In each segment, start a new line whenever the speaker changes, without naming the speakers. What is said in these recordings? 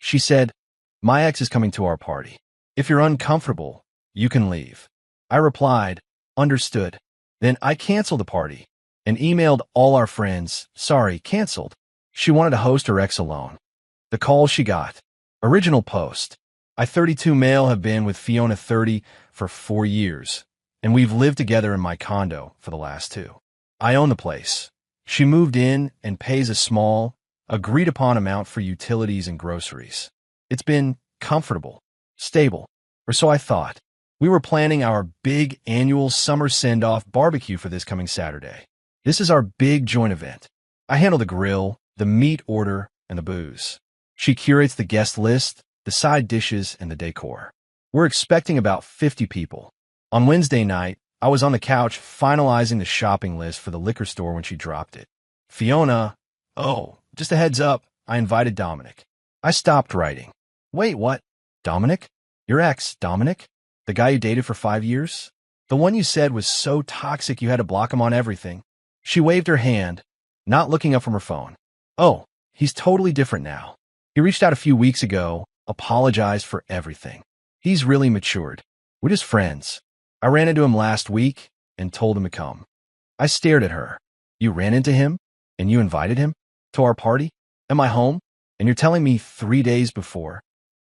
She said, "My ex is coming to our party. If you're uncomfortable, you can leave." I replied, "Understood." Then I canceled the party and emailed all our friends, "Sorry, canceled." She wanted to host her ex alone. The call she got. Original post. I, 32 male, have been with Fiona, 30, for 4 years, and we've lived together in my condo for the last 2. I own the place. She moved in and pays a small, agreed-upon amount for utilities and groceries. It's been comfortable, stable, or so I thought. We were planning our big annual summer send-off barbecue for this coming Saturday. This is our big joint event. I handle the grill, the meat order, and the booze. She curates the guest list, the side dishes, and the decor. We're expecting about 50 people. On Wednesday night, I was on the couch finalizing the shopping list for the liquor store when she dropped it. "Fiona, oh, just a heads up, I invited Dominic." I stopped writing. "Wait, what? Dominic? Your ex, Dominic? The guy you dated for 5 years? The one you said was so toxic you had to block him on everything?" She waved her hand, not looking up from her phone. "Oh, he's totally different now. He reached out a few weeks ago, apologized for everything. He's really matured. We're just friends. I ran into him last week and told him to come." I stared at her. "You ran into him? And you invited him? To our party? At my home? And you're telling me 3 days before?"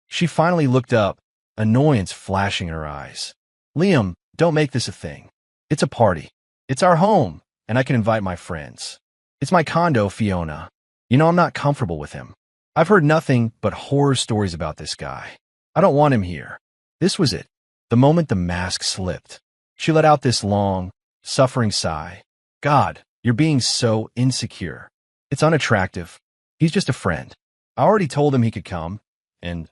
She finally looked up, annoyance flashing in her eyes. "Liam, don't make this a thing. It's a party. It's our home, and I can invite my friends. It's my condo, Fiona. You know I'm not comfortable with him. I've heard nothing but horror stories about this guy. I don't want him here." This was it. The moment the mask slipped. She let out this long, suffering sigh. "God, you're being so insecure. It's unattractive. He's just a friend. I already told him he could come, and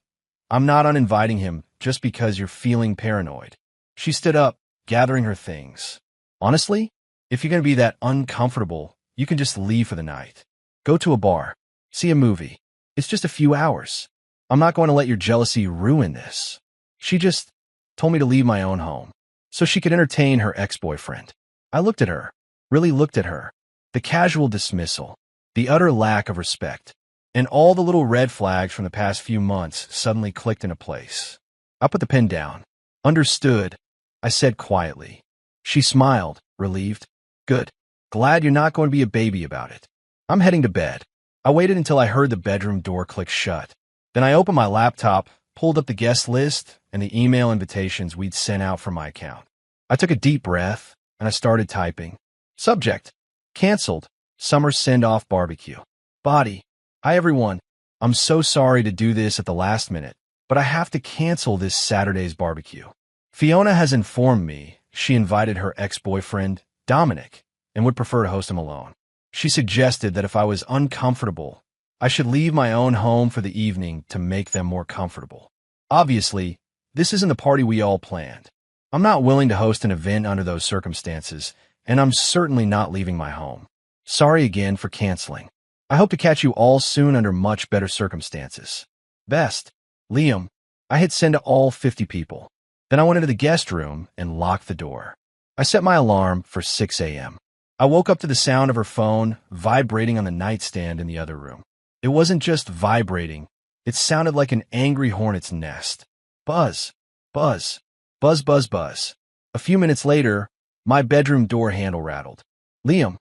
I'm not uninviting him just because you're feeling paranoid." She stood up, gathering her things. "Honestly, if you're going to be that uncomfortable, you can just leave for the night. Go to a bar. See a movie. It's just a few hours. I'm not going to let your jealousy ruin this." She just told me to leave my own home so she could entertain her ex-boyfriend. I looked at her, really looked at her. The casual dismissal, the utter lack of respect, and all the little red flags from the past few months suddenly clicked into place. I put the pen down. "Understood," I said quietly. She smiled, relieved. "Good. Glad you're not going to be a baby about it. I'm heading to bed." I waited until I heard the bedroom door click shut. Then I opened my laptop, pulled up the guest list and the email invitations we'd sent out from my account. I took a deep breath, and I started typing. Subject: canceled, summer send-off barbecue. Body: "Hi everyone, I'm so sorry to do this at the last minute, but I have to cancel this Saturday's barbecue. Fiona has informed me she invited her ex-boyfriend, Dominic, and would prefer to host him alone. She suggested that if I was uncomfortable, I should leave my own home for the evening to make them more comfortable. Obviously, this isn't the party we all planned. I'm not willing to host an event under those circumstances, and I'm certainly not leaving my home. Sorry again for canceling. I hope to catch you all soon under much better circumstances. Best, Liam." I hit send to all 50 people. Then I went into the guest room and locked the door. I set my alarm for 6 a.m. I woke up to the sound of her phone vibrating on the nightstand in the other room. It wasn't just vibrating. It sounded like an angry hornet's nest. Buzz, buzz, buzz, buzz, buzz. A few minutes later, my bedroom door handle rattled. Liam,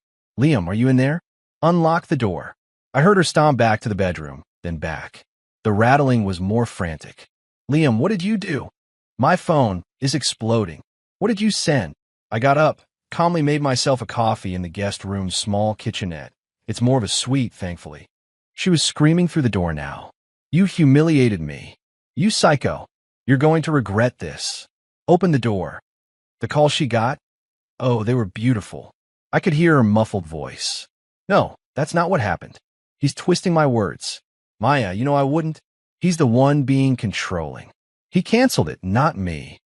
are you in there? Unlock the door." I heard her stomp back to the bedroom, then back. The rattling was more frantic. "Liam, what did you do?" "My phone is exploding." "What did you send?" I got up, calmly made myself a coffee in the guest room's small kitchenette. It's more of a suite, thankfully. She was screaming through the door now. "You humiliated me. You psycho. You're going to regret this. Open the door." The call she got? Oh, they were beautiful. I could hear her muffled voice. "No, that's not what happened. He's twisting my words. Maya, you know I wouldn't. He's the one being controlling. He canceled it, not me."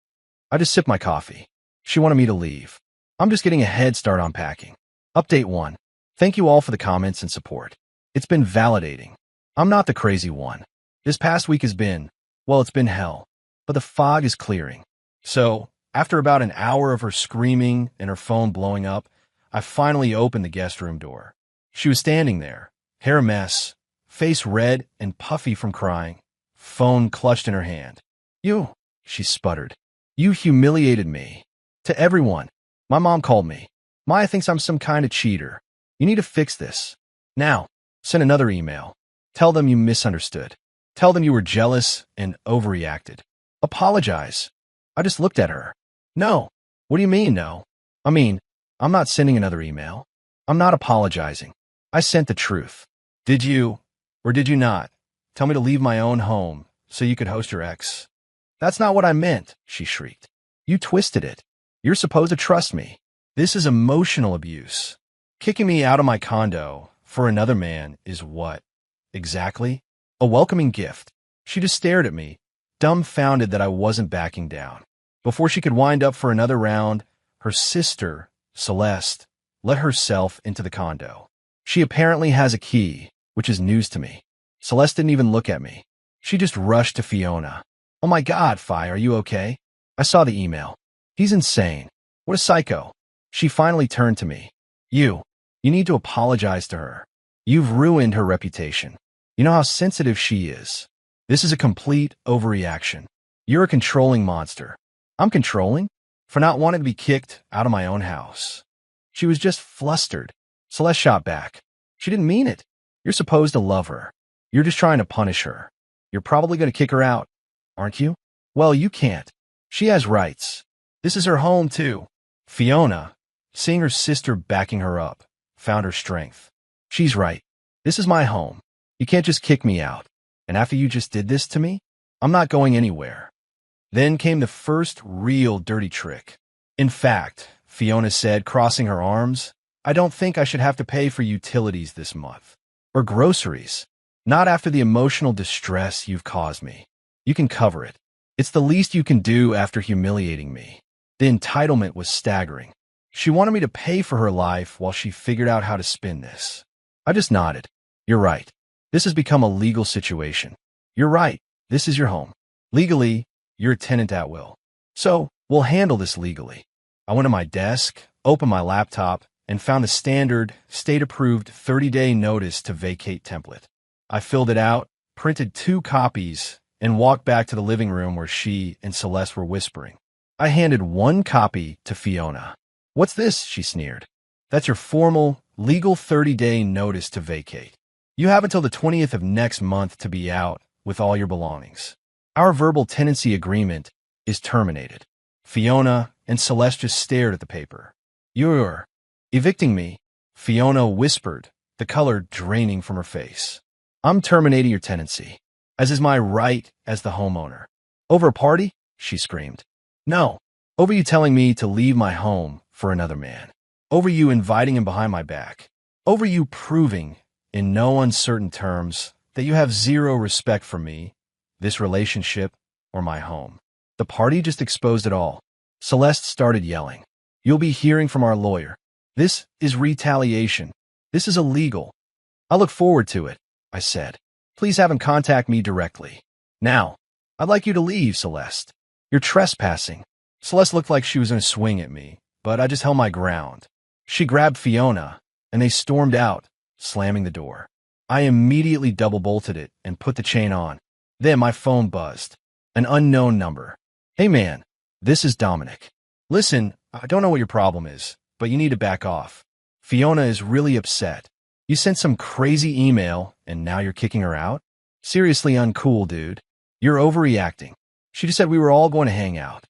I just sipped my coffee. She wanted me to leave. I'm just getting a head start on packing. Update 1. Thank you all for the comments and support. It's been validating. I'm not the crazy one. This past week has been, well, it's been hell. But the fog is clearing. So, after about an hour of her screaming and her phone blowing up, I finally opened the guest room door. She was standing there, hair a mess, face red and puffy from crying. phone clutched in her hand. You, she sputtered. You humiliated me. To everyone. My mom called me. Maya thinks I'm some kind of cheater. You need to fix this. Now, send another email. Tell them you misunderstood. Tell them you were jealous and overreacted. Apologize. I just looked at her. No. What do you mean, no? I'm not sending another email. I'm not apologizing. I sent the truth. Did you, or did you not, tell me to leave my own home so you could host your ex? That's not what I meant, she shrieked. You twisted it. You're supposed to trust me. This is emotional abuse. Kicking me out of my condo for another man is what? Exactly? A welcoming gift. She just stared at me, dumbfounded that I wasn't backing down. Before she could wind up for another round, her sister, Celeste, let herself into the condo. She apparently has a key, which is news to me. Celeste didn't even look at me. She just rushed to Fiona. Oh my God, Fi, are you okay? I saw the email. He's insane. What a psycho. She finally turned to me. You need to apologize to her. You've ruined her reputation. You know how sensitive she is. This is a complete overreaction. You're a controlling monster. I'm controlling? For not wanting to be kicked out of my own house. She was just flustered. Celeste shot back. She didn't mean it. You're supposed to love her. You're just trying to punish her. You're probably going to kick her out, aren't you? Well, you can't. She has rights. This is her home, too. Fiona, seeing her sister backing her up, found her strength. She's right. This is my home. You can't just kick me out. And after you just did this to me, I'm not going anywhere. Then came the first real dirty trick. In fact, Fiona said, crossing her arms, I don't think I should have to pay for utilities this month. Or groceries. Not after the emotional distress you've caused me. You can cover it. It's the least you can do after humiliating me. The entitlement was staggering. She wanted me to pay for her life while she figured out how to spin this. I just nodded. You're right. This has become a legal situation. You're right. This is your home. Legally, you're a tenant at will. So, we'll handle this legally. I went to my desk, opened my laptop, and found the standard, state-approved 30-day notice to vacate template. I filled it out, printed 2 copies, and walked back to the living room where she and Celeste were whispering. I handed 1 copy to Fiona. What's this? She sneered. That's your formal, legal 30-day notice to vacate. You have until the 20th of next month to be out with all your belongings. Our verbal tenancy agreement is terminated. Fiona and Celeste just stared at the paper. You're evicting me, Fiona whispered, the color draining from her face. I'm terminating your tenancy, as is my right as the homeowner. Over a party? She screamed. No, over you telling me to leave my home for another man. Over you inviting him behind my back. Over you proving, in no uncertain terms, that you have zero respect for me, this relationship, or my home. The party just exposed it all. Celeste started yelling. You'll be hearing from our lawyer. This is retaliation. This is illegal. I look forward to it, I said. Please have him contact me directly. Now, I'd like you to leave, Celeste. You're trespassing. Celeste looked like she was going to swing at me, but I just held my ground. She grabbed Fiona, and they stormed out, slamming the door. I immediately double-bolted it and put the chain on. Then my phone buzzed. An unknown number. Hey man, this is Dominic. Listen, I don't know what your problem is, but you need to back off. Fiona is really upset. You sent some crazy email, and now you're kicking her out? Seriously uncool, dude. You're overreacting. She just said we were all going to hang out.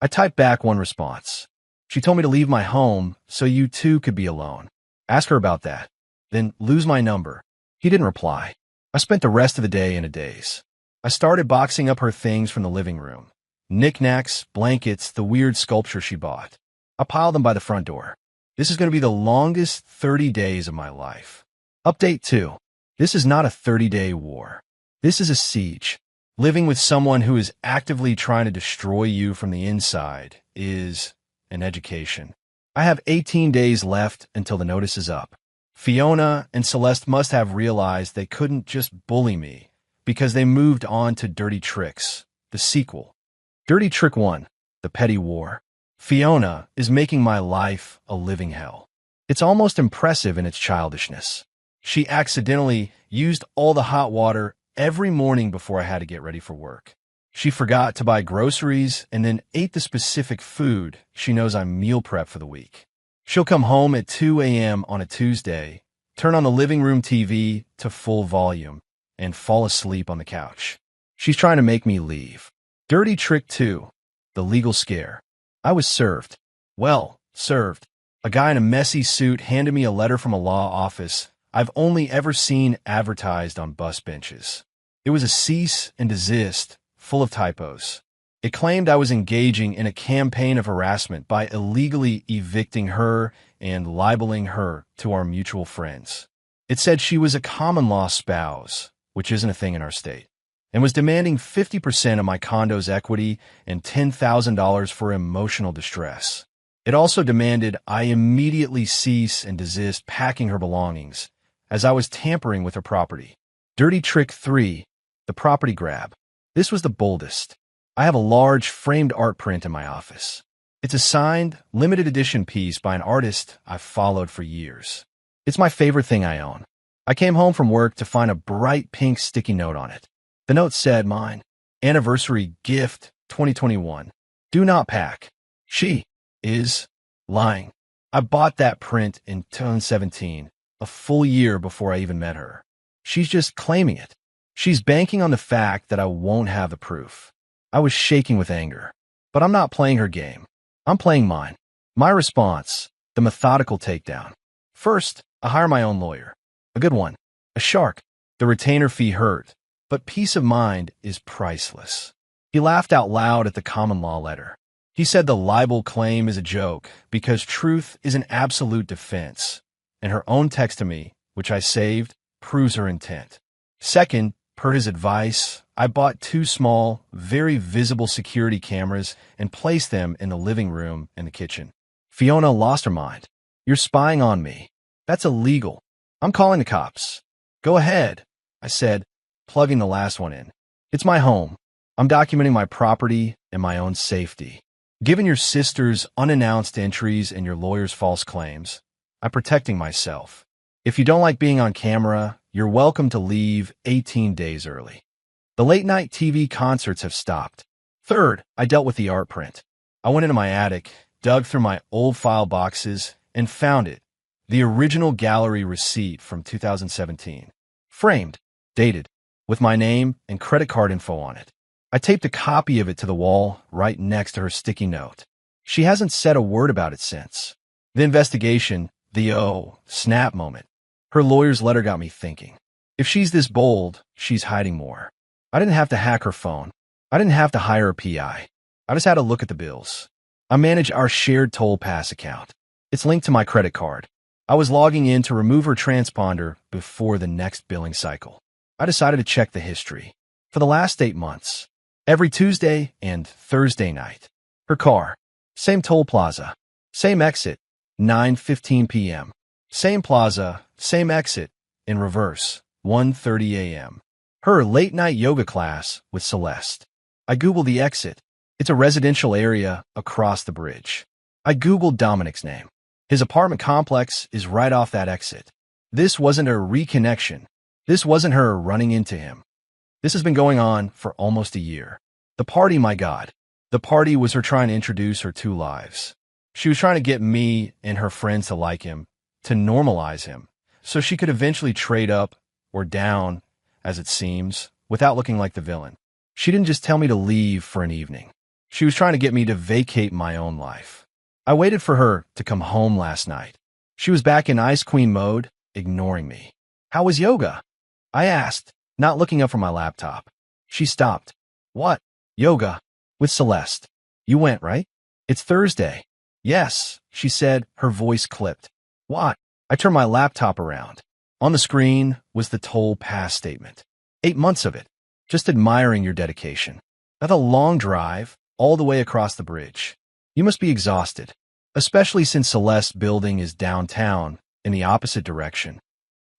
I typed back one response. She told me to leave my home so you two could be alone. Ask her about that. Then lose my number. He didn't reply. I spent the rest of the day in a daze. I started boxing up her things from the living room. Knickknacks, blankets, the weird sculpture she bought. I piled them by the front door. This is going to be the longest 30 days of my life. Update 2. This is not a 30-day war. This is a siege. Living with someone who is actively trying to destroy you from the inside is an education. I have 18 days left until the notice is up. Fiona and Celeste must have realized they couldn't just bully me because they moved on to Dirty Tricks, the sequel. Dirty Trick 1, The Petty War. Fiona is making my life a living hell. It's almost impressive in its childishness. She accidentally used all the hot water every morning before I had to get ready for work. She forgot to buy groceries and then ate the specific food she knows I'm meal prep for the week. She'll come home at 2 a.m. on a Tuesday, turn on the living room TV to full volume, and fall asleep on the couch. She's trying to make me leave. Dirty trick 2. The legal scare. I was served. Well, served. A guy in a messy suit handed me a letter from a law office I've only ever seen advertised on bus benches. It was a cease and desist, full of typos. It claimed I was engaging in a campaign of harassment by illegally evicting her and libeling her to our mutual friends. It said she was a common-law spouse, which isn't a thing in our state, and was demanding 50% of my condo's equity and $10,000 for emotional distress. It also demanded I immediately cease and desist packing her belongings, as I was tampering with her property. Dirty trick 3. The property grab. This was the boldest. I have a large framed art print in my office. It's a signed, limited edition piece by an artist I've followed for years. It's my favorite thing I own. I came home from work to find a bright pink sticky note on it. The note said, "Mine. Anniversary gift 2021. Do not pack." She is lying. I bought that print in 2017, a full year before I even met her. She's just claiming it. She's banking on the fact that I won't have the proof. I was shaking with anger. But I'm not playing her game. I'm playing mine. My response, the methodical takedown. First, I hire my own lawyer. A good one. A shark. The retainer fee hurt, but peace of mind is priceless. He laughed out loud at the common law letter. He said the libel claim is a joke because truth is an absolute defense, and her own text to me, which I saved, proves her intent. Second, per his advice, I bought 2 small, very visible security cameras and placed them in the living room and the kitchen. Fiona lost her mind. "You're spying on me. That's illegal. I'm calling the cops." "Go ahead," I said, plugging the last one in. "It's my home. I'm documenting my property and my own safety. Given your sister's unannounced entries and your lawyer's false claims, I'm protecting myself. If you don't like being on camera, you're welcome to leave 18 days early." The late-night TV concerts have stopped. Third, I dealt with the art print. I went into my attic, dug through my old file boxes, and found it. The original gallery receipt from 2017. Framed, dated, with my name and credit card info on it. I taped a copy of it to the wall right next to her sticky note. She hasn't said a word about it since. The investigation, the snap moment. Her lawyer's letter got me thinking. If she's this bold, she's hiding more. I didn't have to hack her phone. I didn't have to hire a PI. I just had to look at the bills. I manage our shared toll pass account. It's linked to my credit card. I was logging in to remove her transponder before the next billing cycle. I decided to check the history. For the last 8 months, every Tuesday and Thursday night. Her car, same toll plaza, same exit, 9:15 p.m. Same plaza, same exit, in reverse, 1:30 a.m. Her late-night yoga class with Celeste. I Googled the exit. It's a residential area across the bridge. I Googled Dominic's name. His apartment complex is right off that exit. This wasn't a reconnection. This wasn't her running into him. This has been going on for almost a year. The party, my God. The party was her trying to introduce her 2 lives. She was trying to get me and her friends to like him, to normalize him, so she could eventually trade up or down, as it seems, without looking like the villain. She didn't just tell me to leave for an evening. She was trying to get me to vacate my own life. I waited for her to come home last night. She was back in Ice Queen mode, ignoring me. "How was yoga?" I asked, not looking up from my laptop. She stopped. "What? Yoga? With Celeste. You went, right?" "It's Thursday." "Yes," she said, her voice clipped. "What?" I turned my laptop around. On the screen was the toll pass statement. 8 months of it. Just admiring your dedication. That's a long drive, all the way across the bridge. You must be exhausted, especially since Celeste's building is downtown, in the opposite direction.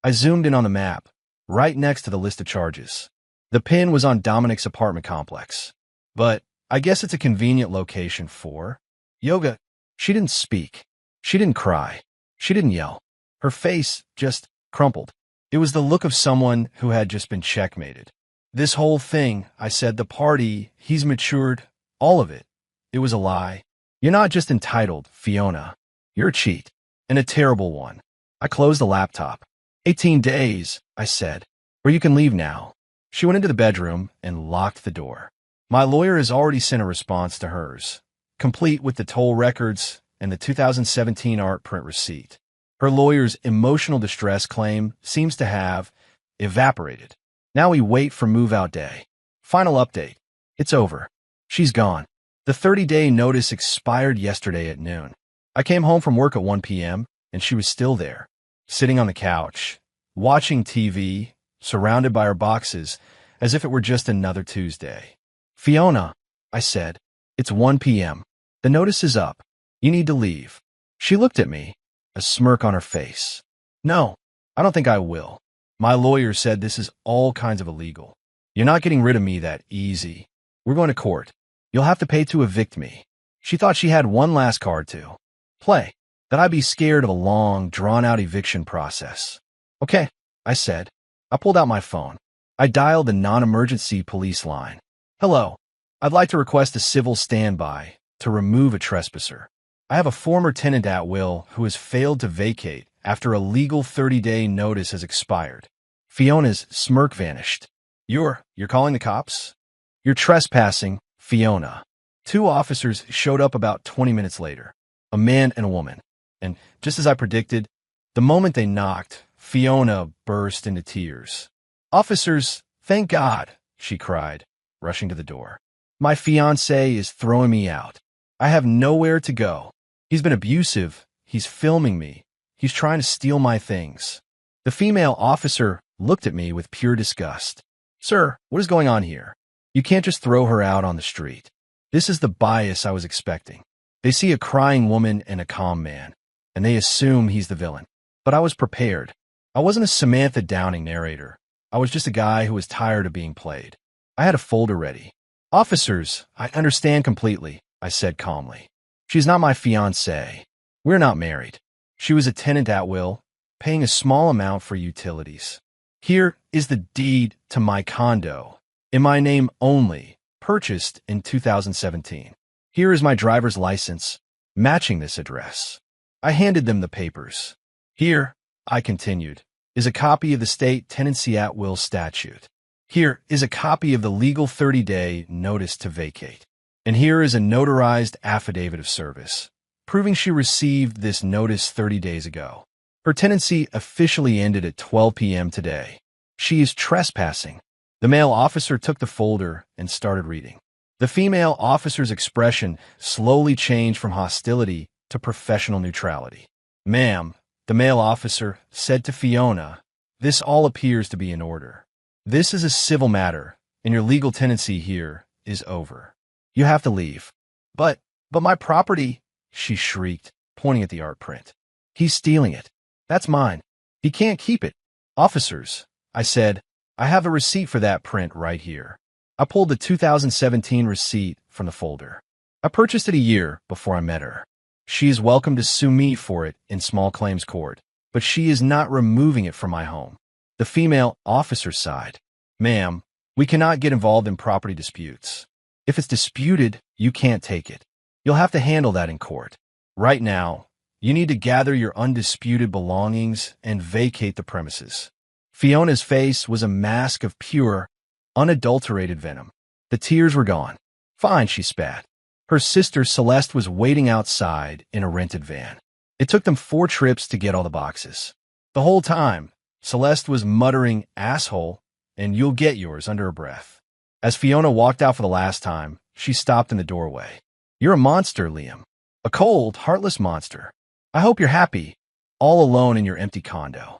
I zoomed in on the map, right next to the list of charges. The pin was on Dominic's apartment complex. But I guess it's a convenient location for yoga. She didn't speak. She didn't cry. She didn't yell. Her face just crumpled. It was the look of someone who had just been checkmated. This whole thing, I said, the party, he's matured, all of it. It was a lie. You're not just entitled, Fiona. You're a cheat. And a terrible one. I closed the laptop. 18 days, I said, or you can leave now. She went into the bedroom and locked the door. My lawyer has already sent a response to hers, complete with the toll records and the 2017 art print receipt. Her lawyer's emotional distress claim seems to have evaporated. Now we wait for move-out day. Final update. It's over. She's gone. The 30-day notice expired yesterday at noon. I came home from work at 1 p.m., and she was still there, sitting on the couch, watching TV, surrounded by her boxes, as if it were just another Tuesday. Fiona, I said, it's 1 p.m. The notice is up. You need to leave. She looked at me, a smirk on her face. No, I don't think I will. My lawyer said this is all kinds of illegal. You're not getting rid of me that easy. We're going to court. You'll have to pay to evict me. She thought she had one last card to play, that I'd be scared of a long, drawn-out eviction process. Okay, I said. I pulled out my phone. I dialed the non-emergency police line. Hello, I'd like to request a civil standby to remove a trespasser. I have a former tenant at will who has failed to vacate after a legal 30-day notice has expired. Fiona's smirk vanished. You're calling the cops? You're trespassing, Fiona. 2 officers showed up about 20 minutes later, a man and a woman. And just as I predicted, the moment they knocked, Fiona burst into tears. Officers, thank God, she cried, rushing to the door. My fiancé is throwing me out. I have nowhere to go. He's been abusive. He's filming me. He's trying to steal my things. The female officer looked at me with pure disgust. Sir, what is going on here? You can't just throw her out on the street. This is the bias I was expecting. They see a crying woman and a calm man, and they assume he's the villain. But I was prepared. I wasn't a Samantha Downing narrator. I was just a guy who was tired of being played. I had a folder ready. Officers, I understand completely, I said calmly. She's not my fiancée. We're not married. She was a tenant at will, paying a small amount for utilities. Here is the deed to my condo, in my name only, purchased in 2017. Here is my driver's license, matching this address. I handed them the papers. Here, I continued, is a copy of the state tenancy at will statute. Here is a copy of the legal 30-day notice to vacate. And here is a notarized affidavit of service, proving she received this notice 30 days ago. Her tenancy officially ended at 12 p.m. today. She is trespassing. The male officer took the folder and started reading. The female officer's expression slowly changed from hostility to professional neutrality. Ma'am, the male officer said to Fiona, this all appears to be in order. This is a civil matter, and your legal tenancy here is over. You have to leave. But my property, she shrieked, pointing at the art print. He's stealing it. That's mine. He can't keep it. Officers, I said, I have a receipt for that print right here. I pulled the 2017 receipt from the folder. I purchased it a year before I met her. She is welcome to sue me for it in small claims court, but she is not removing it from my home. The female officer sighed. Ma'am, we cannot get involved in property disputes. If it's disputed, you can't take it. You'll have to handle that in court. Right now, you need to gather your undisputed belongings and vacate the premises. Fiona's face was a mask of pure, unadulterated venom. The tears were gone. Fine, she spat. Her sister Celeste was waiting outside in a rented van. It took them 4 trips to get all the boxes. The whole time, Celeste was muttering, asshole, and you'll get yours under her breath. As Fiona walked out for the last time, she stopped in the doorway. You're a monster, Liam. A cold, heartless monster. I hope you're happy, all alone in your empty condo.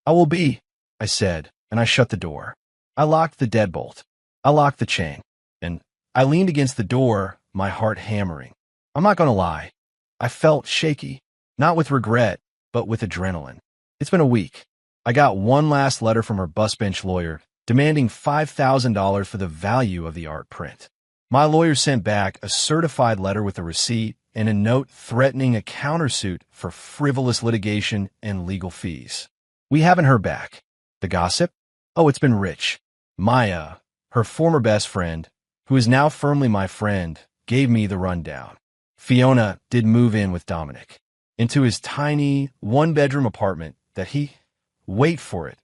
I will be, I said, and I shut the door. I locked the deadbolt. I locked the chain. And I leaned against the door, my heart hammering. I'm not going to lie. I felt shaky, not with regret, but with adrenaline. It's been a week. I got one last letter from her bus bench lawyer demanding $5,000 for the value of the art print. My lawyer sent back a certified letter with a receipt and a note threatening a countersuit for frivolous litigation and legal fees. We haven't heard back. The gossip? Oh, it's been rich. Maya, her former best friend, who is now firmly my friend, gave me the rundown. Fiona did move in with Dominic into his tiny one-bedroom apartment that he, wait for it,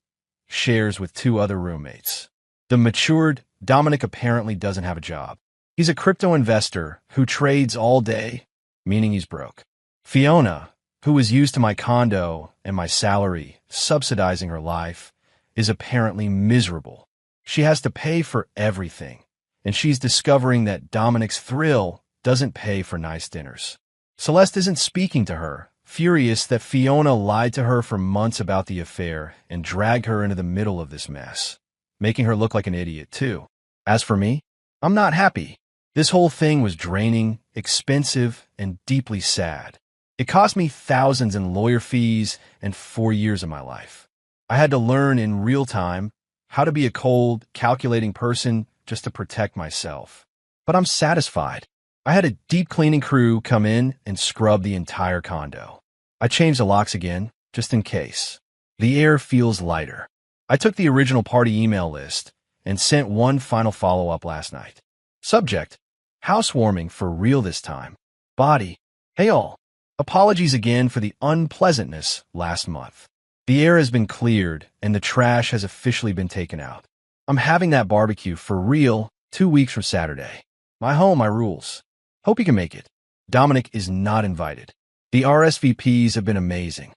shares with 2 other roommates. The matured Dominic apparently doesn't have a job. He's a crypto investor who trades all day, meaning he's broke. Fiona, who is used to my condo and my salary subsidizing her life, is apparently miserable. She has to pay for everything, and she's discovering that Dominic's thrill doesn't pay for nice dinners. Celeste isn't speaking to her, furious that Fiona lied to her for months about the affair and dragged her into the middle of this mess, making her look like an idiot too. As for me, I'm not happy. This whole thing was draining, expensive, and deeply sad. It cost me thousands in lawyer fees and 4 years of my life. I had to learn in real time how to be a cold, calculating person just to protect myself. But I'm satisfied. I had a deep cleaning crew come in and scrub the entire condo. I changed the locks again, just in case. The air feels lighter. I took the original party email list and sent one final follow-up last night. Subject: housewarming for real this time. Body: hey all. Apologies again for the unpleasantness last month. The air has been cleared and the trash has officially been taken out. I'm having that barbecue for real 2 weeks from Saturday. My home, my rules. Hope you can make it. Dominic is not invited. The RSVPs have been amazing.